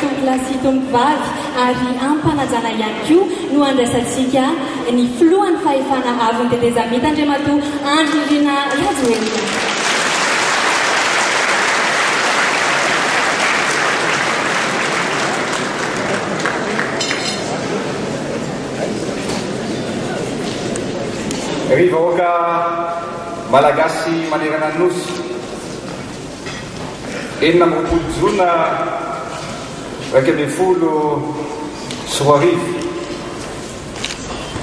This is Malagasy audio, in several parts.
tonklasy ary ampanajana ihany koa no andraisantsika ny filohan'ny fahefana avy ny tetezamita Andriamatoa Androlina Rajoelina. Ry vahoaka malagasy manerana ny nosy, 4 jona 2024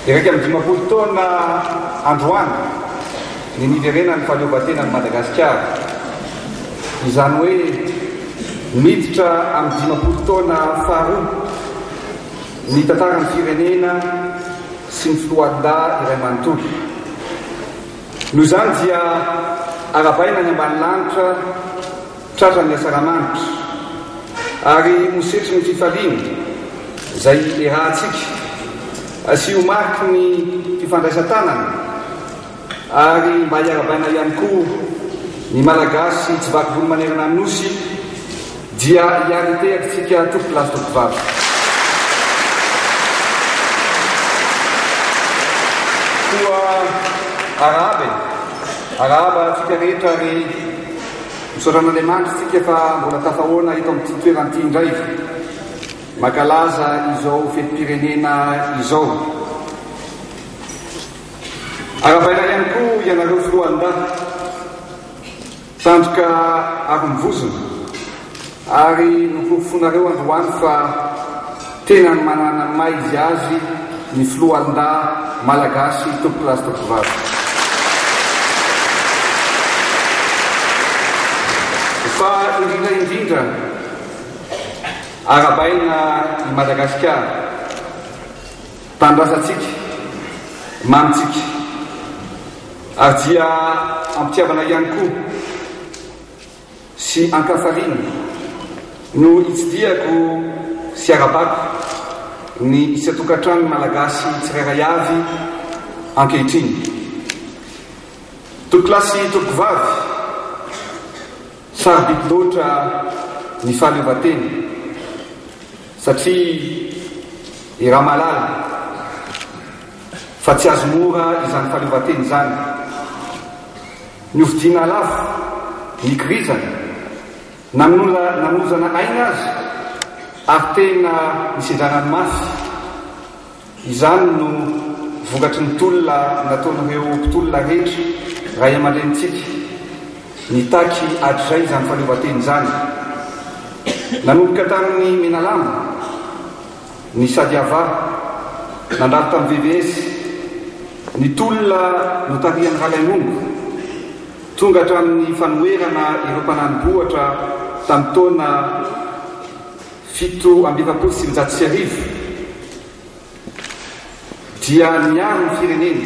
iraika amby 50 taona androany ny niverenany fahaleovan-tena ny Madagasikara. Izany hoe miditra amby 50 taona faharoa ny tantaran'ny firenena sy ny filohan-da iray manontolo. Noho izany dia arabaina ny ambany lanitra tratran'ny asaramanitra ary mosetry ny fifaliana izay erahantsika asio mariky ny fifandraisan-tanana ary mba hiarabaina ihany koa ny malagasy tsy vakivolo manerana ny nosy dia hiariteatsika tokolasy tokovavy. Araba tsika rehetra ry misaoran'Andriamanitra tsika fa mbola tafahoana eto amin'ity toerany ity indray makalaza izao fetim-pirenena izao. Arabaina ihany koa ianareo filohan-da tandroka arom-bozona ary nofofonareo androany fa tena ny manana maizy azy ny filohan-da malagasy tokolasy tokovavy. Fa indrindra arabaina i Madagasikara tandrasantsika mamitsika ary dia ampitiavana ihany koa sy ankafaliana no hitsidiako sy arabako ny isatokantrano malagasy tsirairay avy ankehitriny. Tokolasy tokovavy sarobidy loatra ny fahaleovan-tena satria i raha malala fa tsy azo mora izany fahaleovan-tena izany. Ny ovidiana lafo ny kirizana namonozana aina azy ary tena nisendrarany mafy. Izany no vokatry ny tolona nataon'ireo mpitolona rehetra raha aman-drenitsika nitaky hatrizay izany fahaleovan-tena izany. Nanomboka tamin'ny Menalamba ny Sadiava nandalo tamin'ny VVS ny tolona notarian'ny Ralainongo tonga hatramin'ny fanoerana ireo mpanamboatra tamin'ny taona 720 dia niaro ny firenena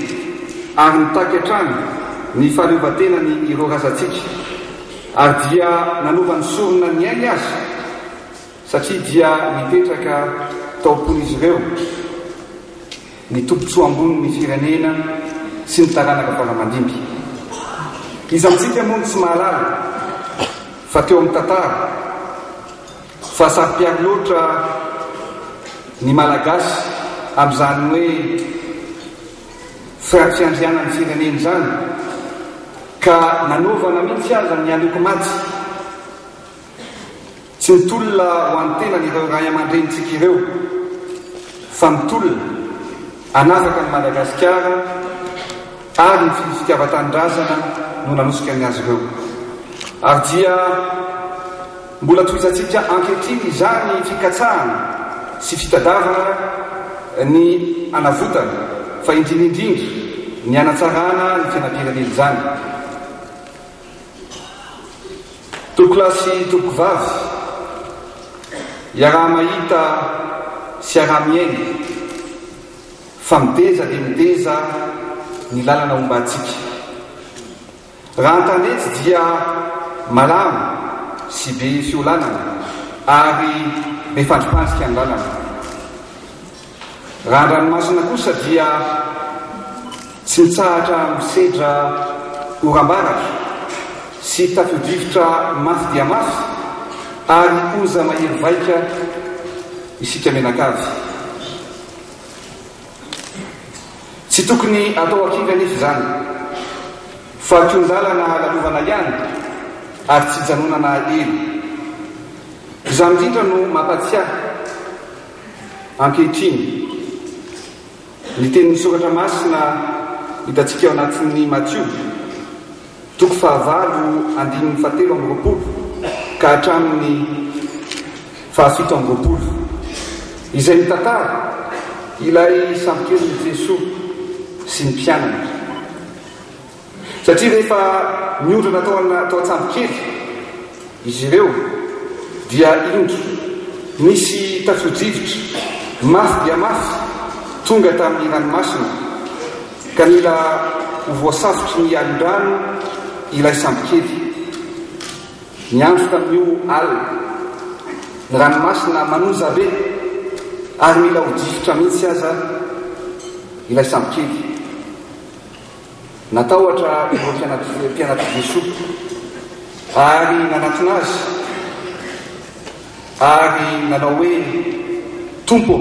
ary nitaky hatrany ny fahaleovan-tena ny ireo razantsika ary dia nanova ny sorona ny ainy azy satria dia mipetraka taopony izy ireo ny tombotsoa ambony ny firenena sy ny taranaka faramandimby. Izy amintsika moa tsy mahalala fa teo amin'ny tantara fa saro-piaro loatra ny malagasy amin'izany hoe fiandrianany firenena izany ka nanovana mihitsy aza ny aloko maty tsy mitolona ho an'ny tena ny ireo ray aman-drenitsika ireo fa mitolona anafaka ny Madagasikara ary ny fitiavan-tanindrazana no nanosika ny azy ireo. Ary dia mbola tohizatsika ankehitriny izany fikatsahana sy fitadavana ny anavotana fa indrindrindrindra ny anatsarana ny fiainam-pirenena izany. Tokolasy tokovavy iaraha mahita sy iaraha miaina fa mideza dia mideza ny lalana ombantsika. Raha an-tandetsy dia malama sy be fiolanana ary be fandripansika ny lalana. Raha an-dranomasina kosa dia tsy mitsahatra misedra oram-baratra sy tafio-drivotra mafy dia mafy ary oza mahery vaika isika menakavy. Tsy tokony atao akivy anefa zany fa kiondalana lalovana ihany ary tsy janonana elo. Izany indrindra no mampatsiahy ankehitriny ny tenin'ny soratra masina hitantsika ao anatin'ny Matio 5:7-20 ka hatramin'ny 7:20 izay mitantara ilay sambokeliny Jesosy sy ny mpianany. Satria rehefa miondrona tao an-tsambokely izy ireo dia indro nisy tafio-drivotra mafy dia mafy tonga tamin'ny ranomasina ka mila ho voasafotry ny alondrano ilay sambokely. Ny andro tamin'io alina, ny ranomasina manoza be ary mila ho difotra mihitsy aza ilay sambokely. Natahotra ireo mpianatry Jesosy ary nanatona azy ary nanao hoe tompo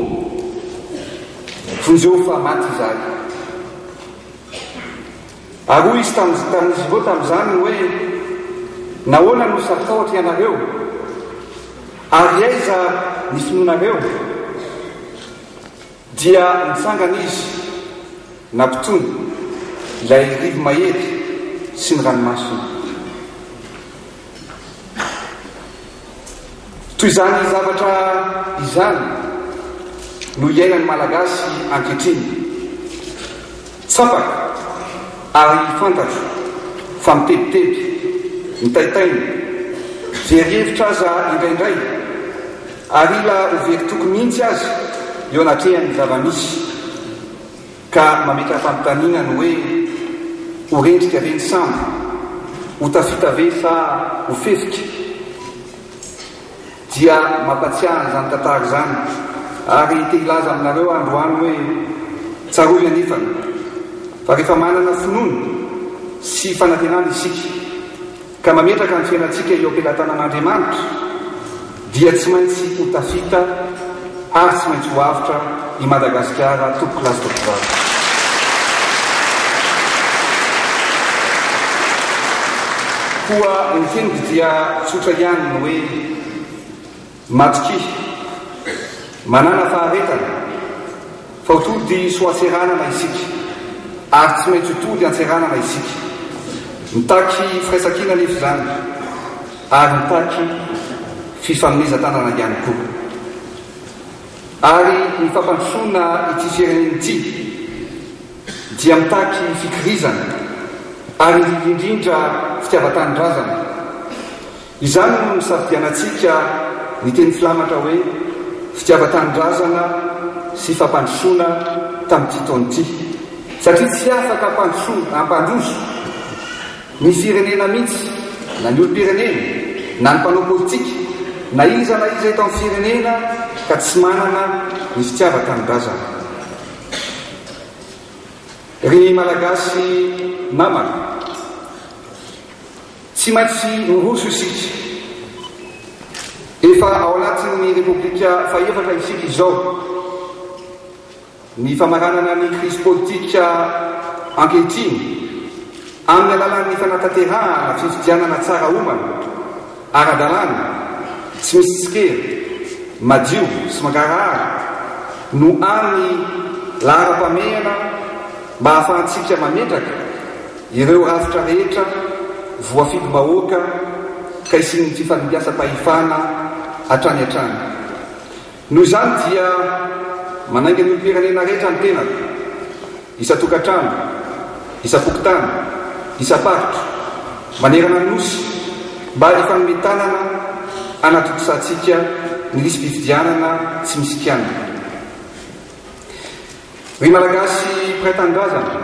vonjeo fa maty izahay. Ary hoy izy tamin'izy ireo tamin'izany hoe nahoana no safotahotra ianareo ary aiza ny finoanareo? Dia nitsangana izy nampitony ilay rivo mahery sy ny ranomasina. Toy izany zavatra izany no iainany malagasy ankehitriny. Tsapaka ary fantatro fa mitebiteby, mitaitaina, very hevitra aza indraindray ary ila ho very tokony mihitsy azy eo anatrehany zava-misy ka mametra fampitaninany hoe ho rendrika reny sambo, ho tafita ve sa ho fefika. Dia mampatsiahany zany tantara zany ary te hilaza aminareo androany hoe tsarovy anefany fa rehefa manana finoana sy fanantenana isika ka mametraka ny fiainantsika eo am-pelatanan'Andriamanitra dia tsy maintsy ho tafita ary tsy maintsy ho avitra i Madagasikara tompoko lazy tompokivavy. Koa ny feniko dia tsotra ihany no hoe matoky manana faharetana fa hotody soaseranana isika ary tsy maintsy hotody antseranana isika. Mitaky firaisakina nefa zany ary mitaky fifanomezan-tanana ihany koa ary ny fampandrosoana ity firenena ity dia mitaky fikirizana ary indrindra fitiavan-tanindrazana. Izany no misafidianantsika ny teny filamatra hoe fitiavan-tanindrazana sy fampandrosoana tamin'ity taona ity, satria tsy afaka hampandroso ny firenena mihitsy na ny olo-pirenena na ny mpanao politika na iza eto amin'ny firenena ka tsy manana ny fitiavan-tanindrazana. Ry malagasy namana, tsy maintsy miroso isika. Efa ao anatin'ny repoblika fahefatra isika izao, ny famaranana ny crise politika ankehitriny amin'ny alalan'ny fanatanterahana fifidianana tsara omana ara-dalàna tsy misy tsikery madio sy mangarahara no amin'ny lahara-pamehana mba hahafahantsika mametraka ireo rafitra rehetra voafidy-bahoaka ka isin'ny fifanimbiasa-pahefana hatrany hatrany. Noho izany dia manainga ny olo-pirenena rehetra ny tenako, isa-tokantrano, isa-pokotany, isa-paritra, manerana ny nosy mba ifanometanana anatokosantsika ny lisy mpifidianana tsy misy kianana. Ry malagasy mpiray-tanindrazana,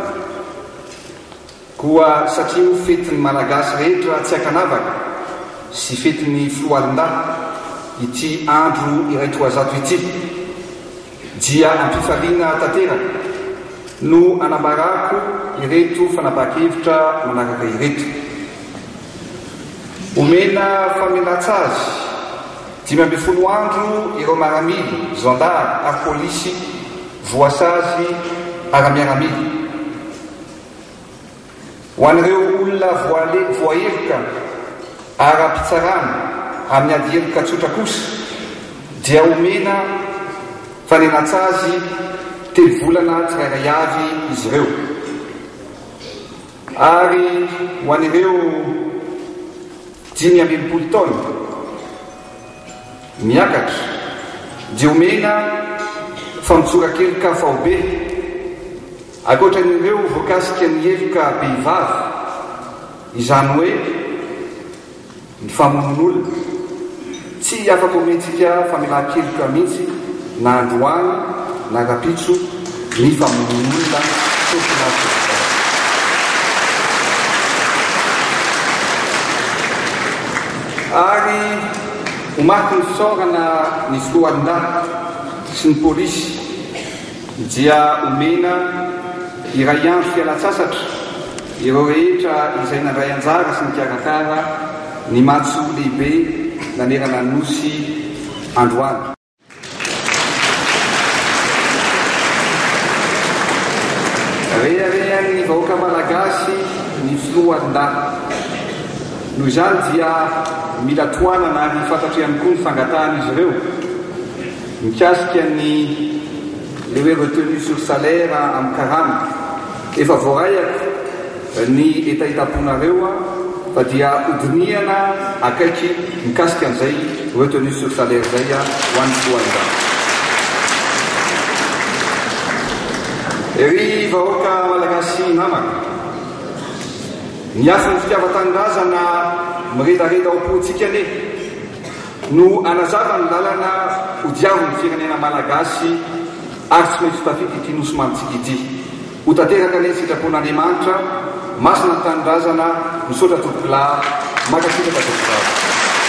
koa satria ho fetin'ny malagasy rehetra tsy akanavaka sy fetin'ny filoalindahy ity andro iray toazato ity dia ampifaliana tanteraka no anambarako ireto fanapakevitra manaraka ireto. Omena famelatsazy 5 andro ireo maramily gendarme ary polisy voasazy ara-miaramily ho an'ireo olona voaheroka ara-pitsarana amin'ny ady heroka tsotra kosa dia omena fanenatsazy 3 volana tsirairay avy izy ireo ary ho an'ireo 5 taona miakatra dia omena famitsorakely kafaobe akoatran'ireo voakasika ny heloka behivavy izany hoe ny famonon'olona tsy afaka omentsika famelan-keloka mihitsy na androany na rapitso ny famonon'olona sofinafy ary homaky ny fisaorana ny filohan-daty sy ny polisy dia omena iray andro fialan-tsasatra ireo rehetra izay nandray anjara sy ny karakara ny matso lehibe nanerana nosy androany. Reharehan'ny vahoaka malagasy ny filohan-daty noho izany dia mila toanana ary fantatro ihany koa ny fangatahana izy ireo mikasika ny le retenu sur salaire amin'ny karama efa voarayako ny etaitaponareo fa dia odiniana akaiky mikasika an'izay retenu sur salaire zay ho an'ny filohan-daty. Ery vahoaka malagasy namaka ny asan'ny fitiavan-tanindrazana miredareda ao-potsika ane no anazava ny lalana hodiavon'ny firenena malagasy ary tsy maintsy tafity ity nosy manitsika ity ho tanteraka ane sitrapon'Andriamanitra masina ny tanindrazana misaotra tompolay makasitraka tompolay.